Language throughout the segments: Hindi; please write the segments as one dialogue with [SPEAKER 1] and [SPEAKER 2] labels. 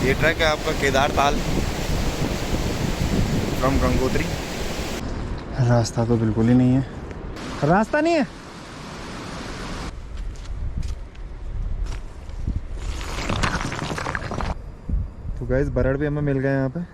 [SPEAKER 1] ये ट्रैक है आपका केदार ताल फ्रॉम गंगोत्री।
[SPEAKER 2] रास्ता तो बिल्कुल ही नहीं है, रास्ता नहीं है। तो गाइस बरड़ भी हमें मिल गए यहाँ पे।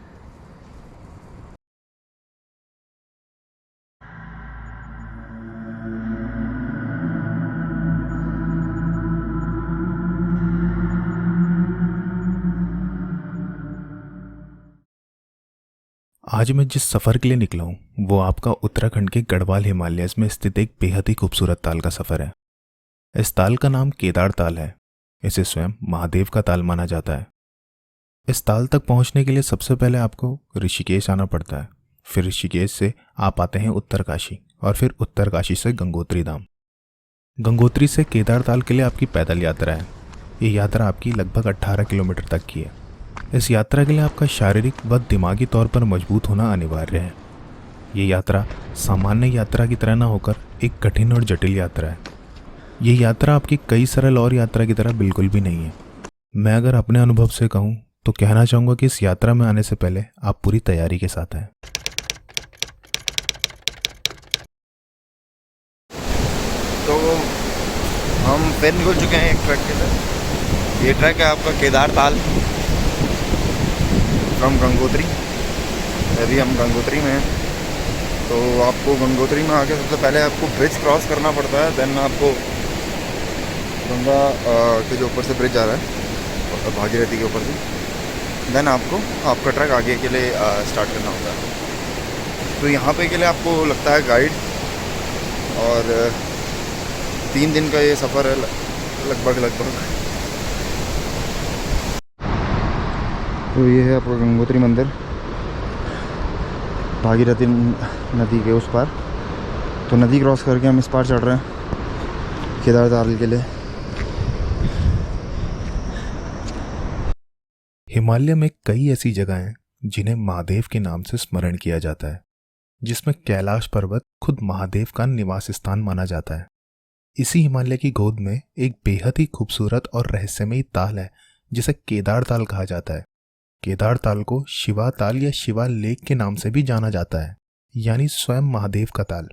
[SPEAKER 3] आज मैं जिस सफ़र के लिए निकला हूँ वो आपका उत्तराखंड के गढ़वाल हिमालयस में स्थित एक बेहद ही खूबसूरत ताल का सफ़र है। इस ताल का नाम केदार ताल है। इसे स्वयं महादेव का ताल माना जाता है। इस ताल तक पहुँचने के लिए सबसे पहले आपको ऋषिकेश आना पड़ता है। फिर ऋषिकेश से आप आते हैं उत्तरकाशी और फिर उत्तरकाशी से गंगोत्री धाम। गंगोत्री से केदार ताल के लिए आपकी पैदल यात्रा है। ये यात्रा आपकी लगभग 18 किलोमीटर तक की है। इस यात्रा के लिए आपका शारीरिक व दिमागी तौर पर मजबूत होना अनिवार्य है। ये यात्रा सामान्य यात्रा की तरह न होकर एक कठिन और जटिल यात्रा है। ये यात्रा आपकी कई सरल और यात्रा की तरह बिल्कुल भी नहीं है। मैं अगर अपने अनुभव से कहूँ तो कहना चाहूँगा कि इस यात्रा में आने से पहले आप पूरी तैयारी के साथ हैं।
[SPEAKER 1] तो हम फिर निकल चुके हैं एक ट्रैक के साथ। ये ट्रैक है आपका केदार ताल फ्रॉम गंगोत्री। अभी हम गंगोत्री में हैं। तो आपको गंगोत्री में आके सबसे पहले आपको ब्रिज क्रॉस करना पड़ता है। देन आपको गंगा के जो ऊपर से ब्रिज जा रहा है भागीरथी के ऊपर से, देन आपको आपका ट्रैक आगे के लिए स्टार्ट करना होता है। तो यहाँ पे के लिए आपको लगता है गाइड, और 3 दिन का ये सफ़र है लगभग।
[SPEAKER 2] तो ये है आपका गंगोत्री मंदिर भागीरथी नदी के उस पार। तो नदी क्रॉस करके हम इस पार चढ़ रहे हैं केदार ताल के लिए।
[SPEAKER 3] हिमालय में कई ऐसी जगह हैं जिन्हें महादेव के नाम से स्मरण किया जाता है, जिसमें कैलाश पर्वत खुद महादेव का निवास स्थान माना जाता है। इसी हिमालय की गोद में एक बेहद ही खूबसूरत और रहस्यमयी ताल है जिसे केदार ताल कहा जाता है। केदार ताल को शिवा ताल या शिवा लेक के नाम से भी जाना जाता है, यानी स्वयं महादेव का ताल।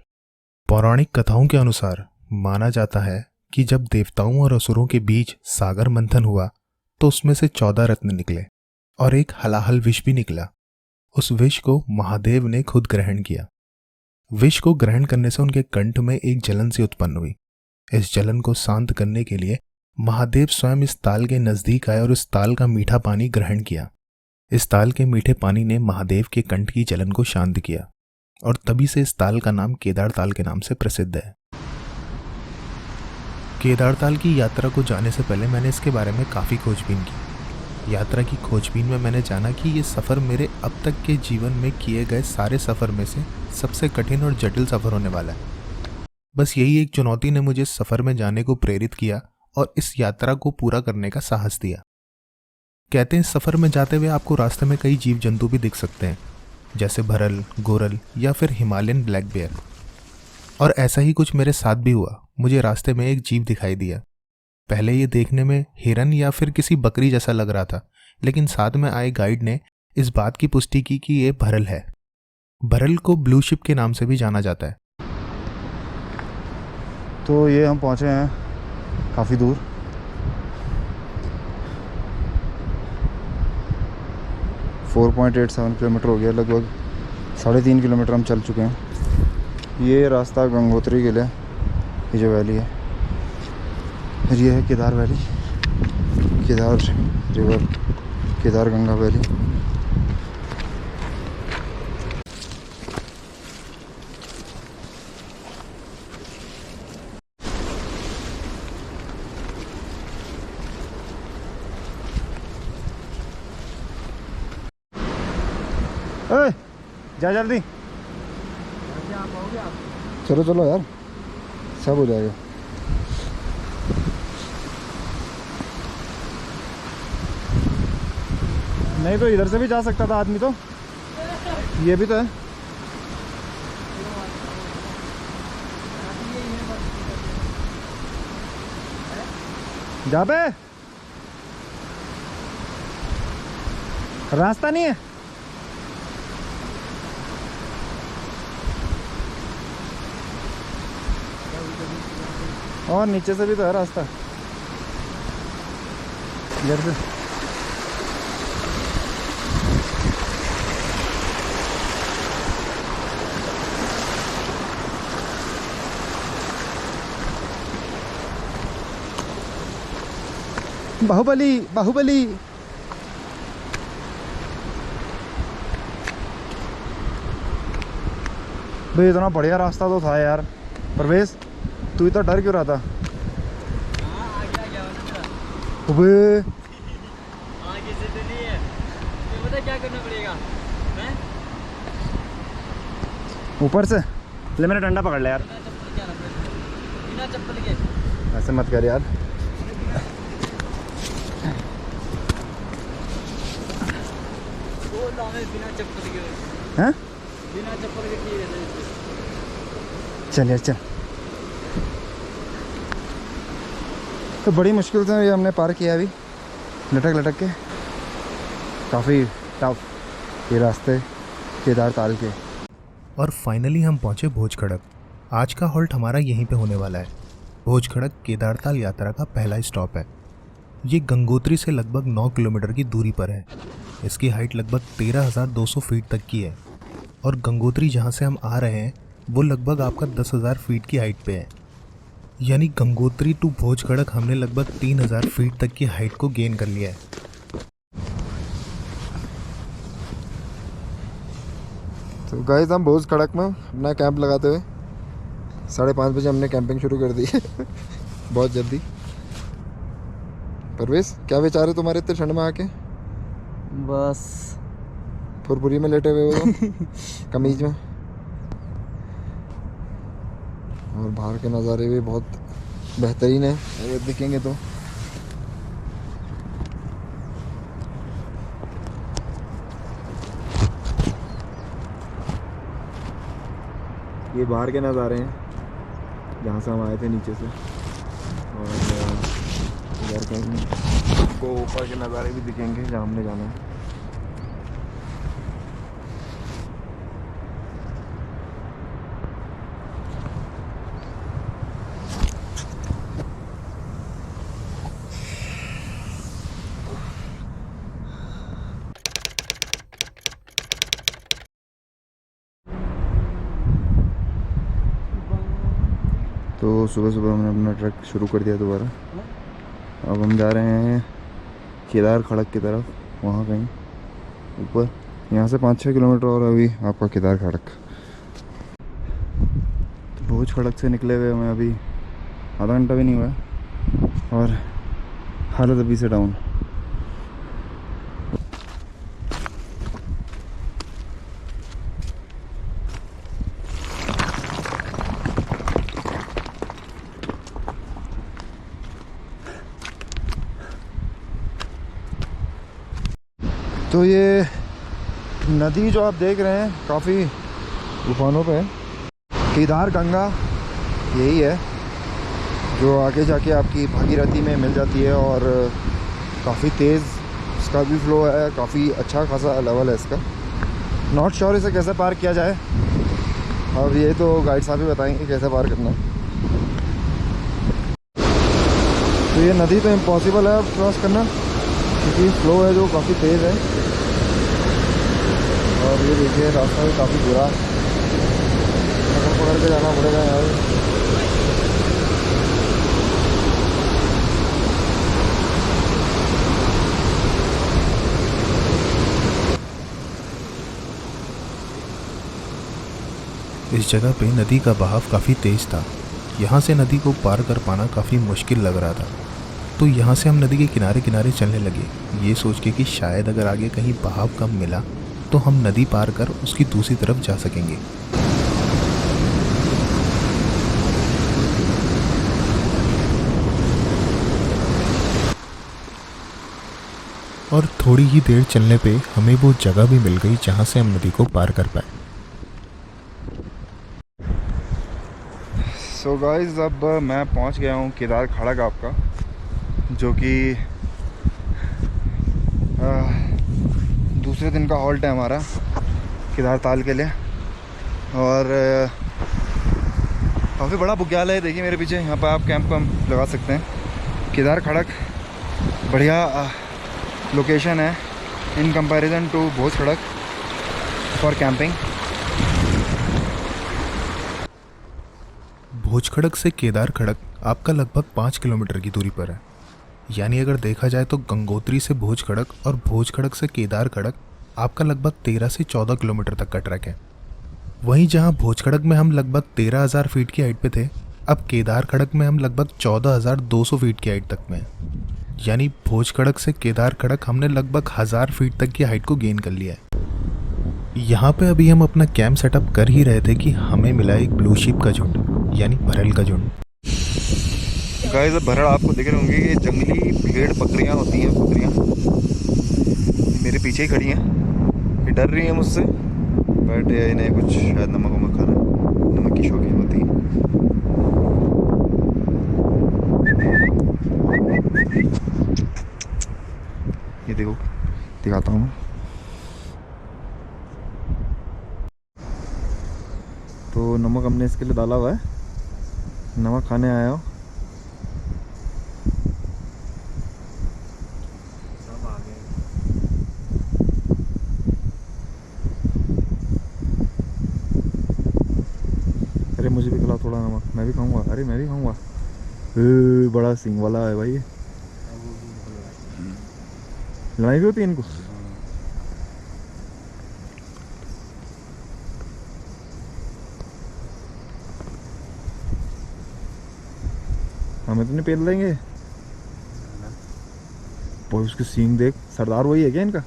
[SPEAKER 3] पौराणिक कथाओं के अनुसार माना जाता है कि जब देवताओं और असुरों के बीच सागर मंथन हुआ तो उसमें से 14 रत्न निकले और एक हलाहल विष भी निकला। उस विष को महादेव ने खुद ग्रहण किया। विष को ग्रहण करने से उनके कंठ में एक जलन सी उत्पन्न हुई। इस जलन को शांत करने के लिए महादेव स्वयं इस ताल के नजदीक आए और इस ताल का मीठा पानी ग्रहण किया। इस ताल के मीठे पानी ने महादेव के कंठ की जलन को शांत किया और तभी से इस ताल का नाम केदार ताल के नाम से प्रसिद्ध है। केदार ताल की यात्रा को जाने से पहले मैंने इसके बारे में काफ़ी खोजबीन की। यात्रा की खोजबीन में मैंने जाना कि ये सफ़र मेरे अब तक के जीवन में किए गए सारे सफ़र में से सबसे कठिन और जटिल सफ़र होने वाला है। बस यही एक चुनौती ने मुझे इस सफ़र में जाने को प्रेरित किया और इस यात्रा को पूरा करने का साहस दिया। कहते हैं सफ़र में जाते हुए आपको रास्ते में कई जीव जंतु भी दिख सकते हैं, जैसे भरल, गोरल या फिर हिमालयन ब्लैक बेयर। और ऐसा ही कुछ मेरे साथ भी हुआ। मुझे रास्ते में एक जीव दिखाई दिया। पहले ये देखने में हिरन या फिर किसी बकरी जैसा लग रहा था, लेकिन साथ में आए गाइड ने इस बात की पुष्टि की कि ये भरल है। भरल को ब्लू शिप के नाम से भी जाना जाता है।
[SPEAKER 2] तो ये हम पहुँचे हैं काफ़ी दूर। फोर 4.87 किलोमीटर हो गया, लगभग 3.5 किलोमीटर हम चल चुके हैं। ये रास्ता गंगोत्री के लिए, ये जो वैली है, फिर ये है Kedar valley, Kedar river, Kedar Ganga valley. ओए जा जल्दी, चलो चलो यार, सब हो जाएगा। नहीं तो इधर से भी जा सकता था आदमी, तो ये भी तो है। जा बे। रास्ता नहीं है। और नीचे से भी तो है रास्ता इधर से। बाहुबली बाहुबली। भाई इतना बढ़िया रास्ता तो था यार। परवेश तू इतना डर क्यों रहा था? अबे
[SPEAKER 4] आगे से तो नहीं है, ये पता क्या करना पड़ेगा? हैं?
[SPEAKER 2] ऊपर से ले, मेरा डंडा पकड़ ले यार।
[SPEAKER 4] बिना चप्पल क्या रखना है? बिना चप्पल के
[SPEAKER 2] ऐसे मत कर यार।
[SPEAKER 4] वो लावे बिना चप्पल के,
[SPEAKER 2] हैं?
[SPEAKER 4] बिना चप्पल के ठीक है।
[SPEAKER 2] चल यार चल। तो बड़ी मुश्किल से ये हमने पार किया अभी, लटक लटक के। काफ़ी टफ ये रास्ते केदार ताल के।
[SPEAKER 3] और फाइनली हम पहुंचे भोज खड़क। आज का हॉल्ट हमारा यहीं पे होने वाला है। भोज खड़क केदारताल यात्रा का पहला स्टॉप है। ये गंगोत्री से लगभग 9 किलोमीटर की दूरी पर है। इसकी हाइट लगभग 13,200 फीट तक की है और गंगोत्री जहाँ से हम आ रहे हैं वो लगभग आपका 10,000 फीट की हाइट पे है। यानी गंगोत्री टू भोज खड़क हमने लगभग 3,000 फीट तक की हाइट को गेन कर लिया है।
[SPEAKER 2] तो गाइस हम भोज खड़क में अपना कैंप लगाते हुए 5:30 बजे हमने कैंपिंग शुरू कर दी है। बहुत जल्दी। परवेश क्या विचार है तुम्हारे इतने ठंड में आके?
[SPEAKER 4] बस
[SPEAKER 2] फुरपुरी में लेटे हुए हो तो कमीज में। और बाहर के नज़ारे भी बहुत बेहतरीन है अगर दिखेंगे तो। ये बाहर के नज़ारे हैं जहाँ से हम आए थे नीचे से। और इधर कहीं आपको ऊपर के नज़ारे भी दिखेंगे जहाँ हमने जाना है। तो सुबह सुबह हमने अपना ट्रैक शुरू कर दिया दोबारा। अब हम जा रहे हैं केदार खड़क की तरफ, वहाँ कहीं ऊपर। यहाँ से 5-6 किलोमीटर और अभी आपका केदार खड़क। तो भोज खड़क से निकले हुए हमें अभी आधा घंटा भी नहीं हुआ है और हालत अभी से डाउन। तो ये नदी जो आप देख रहे हैं काफ़ी उफानों पे है। केदार गंगा यही है जो आगे जाके आपकी भागीरथी में मिल जाती है और काफ़ी तेज़ इसका भी फ्लो है, काफ़ी अच्छा खासा लेवल है इसका। नॉट श्योर इसे कैसे पार किया जाए, अब ये तो गाइड साहब ही बताएंगे कैसे पार करना है। तो ये नदी तो इम्पॉसिबल है क्रॉस करना क्योंकि फ्लो है जो काफ़ी तेज़ है। और ये देखिए रास्ता भी काफ़ी बुरा, पकड़ के जाना पड़ेगा यार।
[SPEAKER 3] इस जगह पे नदी का बहाव काफ़ी तेज़ था। यहाँ से नदी को पार कर पाना काफ़ी मुश्किल लग रहा था। तो यहाँ से हम नदी के किनारे किनारे चलने लगे, ये सोच के कि शायद अगर आगे कहीं बहाव कम मिला तो हम नदी पार कर उसकी दूसरी तरफ जा सकेंगे। और थोड़ी ही देर चलने पे हमें वो जगह भी मिल गई जहाँ से हम नदी को पार कर पाए।
[SPEAKER 2] सो गाइस अब मैं पहुंच गया हूं केदार खड़क आपका, जो कि दूसरे दिन का हॉल्ट है हमारा केदार ताल के लिए। और काफ़ी बड़ा बुग्याल है, देखिए मेरे पीछे, यहाँ पर आप कैंप लगा सकते हैं। केदार खड़क बढ़िया लोकेशन है in comparison to Bhoj Kharak for camping.
[SPEAKER 3] Bhoj Kharak से केदार खड़क आपका लगभग 5 किलोमीटर की दूरी पर है। यानी अगर देखा जाए तो गंगोत्री से भोज खड़क और भोज खड़क से केदार खड़क आपका लगभग 13 से 14 किलोमीटर तक का ट्रैक है। वहीं जहां भोज खड़क में हम लगभग 13,000 फीट की हाइट पे थे, अब केदार खड़क में हम लगभग 14,200 फीट की हाइट तक में हैं। यानी भोज खड़क से केदार खड़क हमने लगभग 1000 फीट तक की हाइट को गेन कर लिया है। यहाँ पे अभी हम अपना कैंप सेटअप कर ही रहे थे कि हमें मिला एक ब्लू शिप का झुंड, यानी भरल का झुंड।
[SPEAKER 2] गाइस अब भरड़ आपको दिख रहे होंगे, ये जंगली भेड़ बकरियां होती हैं, बकरियां मेरे पीछे ही खड़ी हैं। ये डर रही हैं मुझसे, बट इन्हें कुछ शायद नमक वमक खाना, नमक की शौकीन होती है। ये देखो, दिखाता हूँ। तो नमक हमने इसके लिए डाला हुआ है, नमक खाने आया हो। अरे मुझे भी खिला थोड़ा नमक, मैं भी खाऊंगा। अरे मैं भी खाऊंगा। बड़ा सींग वाला है भाई ये। लड़ाई भी होती है इनको। हमें तो नहीं पेल देंगे। और उसके सींग देख, सरदार वही है क्या इनका?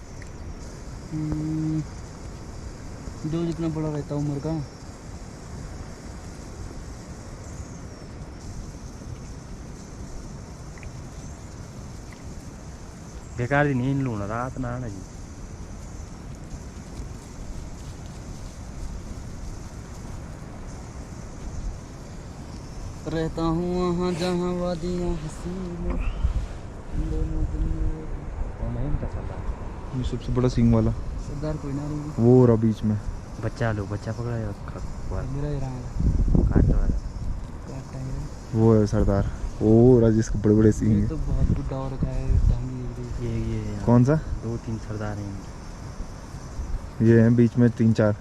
[SPEAKER 4] जो जितना बड़ा रहता उम्र का। बेकार दी नींद लूना रात ना आना जी। रहता हूँ वहाँ जहाँ वादियाँ हसीन।
[SPEAKER 2] ये सबसे बड़ा सींग वाला
[SPEAKER 4] सरदार कोई ना रहेगी।
[SPEAKER 2] वो रहा बीच में।
[SPEAKER 4] बच्चा लो, बच्चा पकड़ा है मेरा ही रहा है।
[SPEAKER 2] वो है सरदार। वो रहा जिसके बड़े बड़े सींग
[SPEAKER 4] ये
[SPEAKER 2] हैं।
[SPEAKER 4] तो बहुत बुढ़ा और का है ये
[SPEAKER 2] कौन सा?
[SPEAKER 4] 2-3 सरदार हैं।
[SPEAKER 2] ये हैं बीच में 3-4।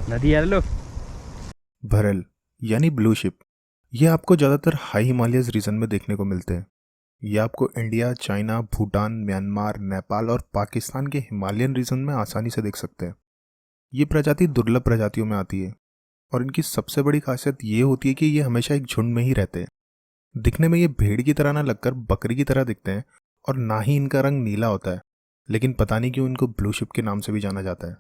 [SPEAKER 4] नदी यार लो।
[SPEAKER 3] भरल यानी ब्लू शिप, ये आपको ज़्यादातर हाई हिमालयस रीजन में देखने को मिलते हैं। ये आपको India, China, Bhutan, Myanmar, Nepal और पाकिस्तान के हिमालयन रीजन में आसानी से देख सकते हैं। ये प्रजाति दुर्लभ प्रजातियों में आती है और इनकी सबसे बड़ी खासियत ये होती है कि ये हमेशा एक झुंड में ही रहते हैं। दिखने में ये भेड़ की तरह ना लगकर बकरी की तरह दिखते हैं और ना ही इनका रंग नीला होता है, लेकिन पता नहीं क्यों इनको ब्लू शिप के नाम से भी जाना जाता है।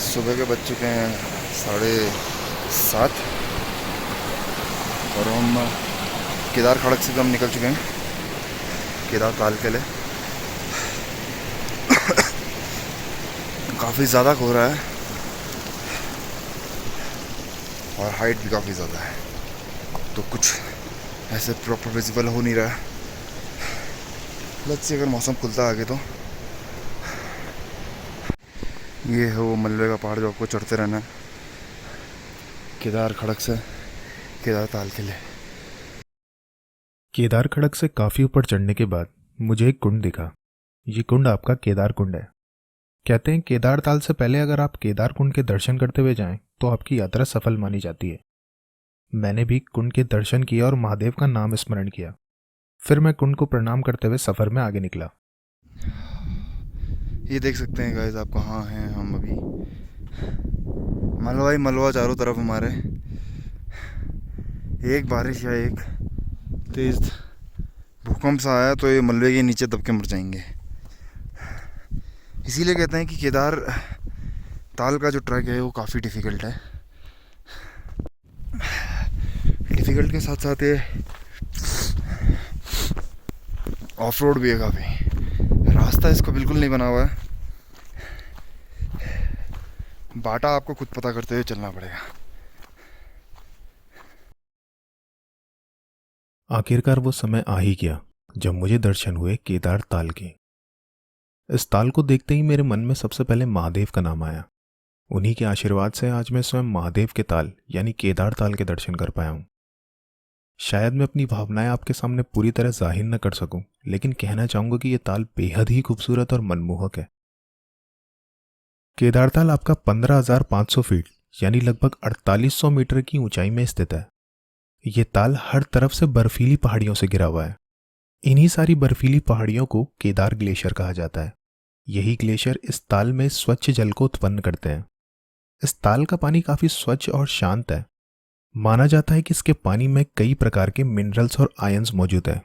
[SPEAKER 2] सुबह के बज चुके हैं 7:30 और हम केदार खड़क से तो हम निकल चुके हैं केदार ताल के लिए। काफ़ी ज़्यादा हो रहा है और हाइट भी काफ़ी ज़्यादा है, तो कुछ ऐसे प्रॉपर विजिबल हो नहीं रहा है। लेट्स सी अगर मौसम खुलता आगे तो। ये है वो मलबे का पहाड़ जो आपको चढ़ते रहना है केदार खड़क से केदार ताल के लिए।
[SPEAKER 3] केदार खड़क से काफ़ी ऊपर चढ़ने के बाद मुझे एक कुंड दिखा। ये कुंड आपका केदार कुंड है। कहते हैं केदार ताल से पहले अगर आप केदार कुंड के दर्शन करते हुए जाएं तो आपकी यात्रा सफल मानी जाती है। मैंने भी कुंड के दर्शन किए और महादेव का नाम स्मरण किया। फिर मैं कुंड को प्रणाम करते हुए सफ़र में आगे निकला।
[SPEAKER 2] ये देख सकते हैं गाइस आप कहाँ हैं। हम अभी मलबा ही मलबा चारों तरफ हमारे। एक बारिश या एक तेज़ भूकंप सा आया तो ये मलबे के नीचे दब के मर जाएंगे। इसीलिए कहते हैं कि केदार ताल का जो ट्रैक है वो काफ़ी डिफ़िकल्ट है। डिफ़िकल्ट के साथ साथ ये ऑफ रोड भी है काफ़ी। रास्ता इसको बिल्कुल नहीं बना हुआ है,
[SPEAKER 1] बाटा आपको खुद पता करते हुए चलना पड़ेगा।
[SPEAKER 3] आखिरकार वो समय आ ही गया जब मुझे दर्शन हुए केदार ताल के। इस ताल को देखते ही मेरे मन में सबसे पहले महादेव का नाम आया। उन्हीं के आशीर्वाद से आज मैं स्वयं महादेव के ताल यानी केदार ताल के दर्शन कर पाया हूँ। शायद मैं अपनी भावनाएं आपके सामने पूरी तरह जाहिर न कर सकूं, लेकिन कहना चाहूंगा कि यह ताल बेहद ही खूबसूरत और मनमोहक है। केदार ताल आपका 15,500 फीट यानी लगभग 4800 मीटर की ऊंचाई में स्थित है। यह ताल हर तरफ से बर्फीली पहाड़ियों से घिरा हुआ है। इन्हीं सारी बर्फीली पहाड़ियों को केदार ग्लेशियर कहा जाता है। यही ग्लेशियर इस ताल में स्वच्छ जल को उत्पन्न करते हैं। इस ताल का पानी काफी स्वच्छ और शांत है। माना जाता है कि इसके पानी में कई प्रकार के मिनरल्स और आयंस मौजूद हैं,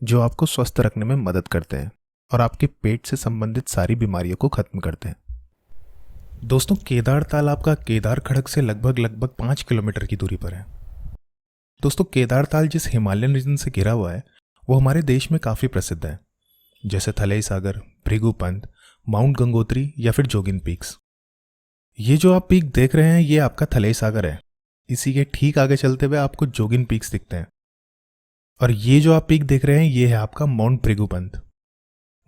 [SPEAKER 3] जो आपको स्वस्थ रखने में मदद करते हैं और आपके पेट से संबंधित सारी बीमारियों को खत्म करते हैं। दोस्तों, केदार ताल आपका केदार खड़क से लगभग 5 किलोमीटर की दूरी पर है। दोस्तों, केदार ताल जिस हिमालयन रीजन से घिरा हुआ है वो हमारे देश में काफी प्रसिद्ध है, जैसे थलई सागर, भृगुपंत, माउंट गंगोत्री या फिर जोगिन पीक्स। ये जो आप पीक देख रहे हैं ये आपका थलई सागर है। इसी के ठीक आगे चलते हुए आपको जोगिन पीक्स दिखते हैं और ये जो आप पीक देख रहे हैं ये है आपका माउंट भृगुपंत।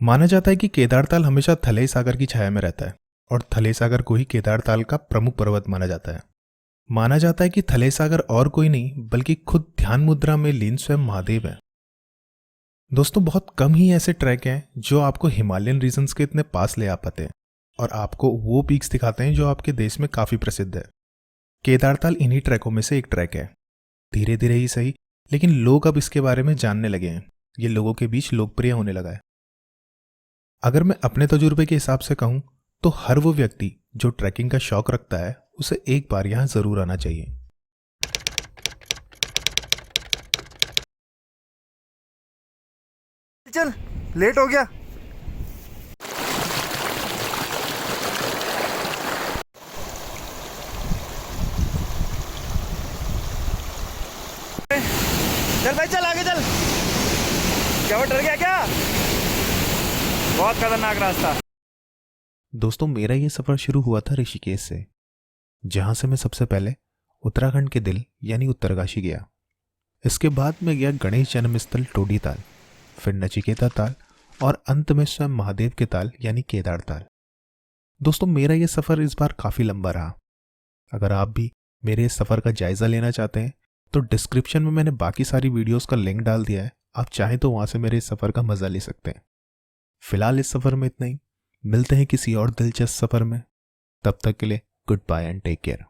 [SPEAKER 3] माना जाता है कि केदार ताल हमेशा थलई सागर की छाया में रहता है और थलई सागर को ही केदार ताल का प्रमुख पर्वत माना जाता है। माना जाता है कि थलई सागर और कोई नहीं बल्कि खुद ध्यान मुद्रा में लीन स्वयं महादेव है। दोस्तों, बहुत कम ही ऐसे ट्रैक हैं जो आपको हिमालयन रीजन्स के इतने पास ले आ पाते हैं और आपको वो पीक्स दिखाते हैं जो आपके देश में काफी प्रसिद्ध है। केदार ताल इन्हीं ट्रैकों में से एक ट्रैक है। धीरे धीरे ही सही, लेकिन लोग अब इसके बारे में जानने लगे हैं। ये लोगों के बीच लोकप्रिय होने लगा है। अगर मैं अपने तजुर्बे के हिसाब से कहूं तो हर वो व्यक्ति जो ट्रैकिंग का शौक रखता है उसे एक बार यहां जरूर आना चाहिए।
[SPEAKER 2] चल, लेट हो गया। चल भाई, चल आगे चल। क्या वो डर गया क्या? बहुत खतरनाक रास्ता।
[SPEAKER 3] दोस्तों, मेरा ये सफर शुरू हुआ था ऋषिकेश से, जहां से मैं सबसे पहले उत्तराखंड के दिल यानी उत्तरकाशी गया। इसके बाद मैं गया गणेश जन्मस्थल टोडी ताल, फिर नचिकेता ताल और अंत में स्वयं महादेव के ताल यानी केदार ताल। दोस्तों, मेरा ये सफर इस बार काफी लंबा रहा। अगर आप भी मेरे इस सफर का जायजा लेना चाहते हैं तो डिस्क्रिप्शन में मैंने बाकी सारी वीडियोस का लिंक डाल दिया है। आप चाहें तो वहां से मेरे इस सफर का मजा ले सकते हैं। फिलहाल इस सफर में इतना ही। मिलते हैं किसी और दिलचस्प सफर में। तब तक के लिए good bye and take care.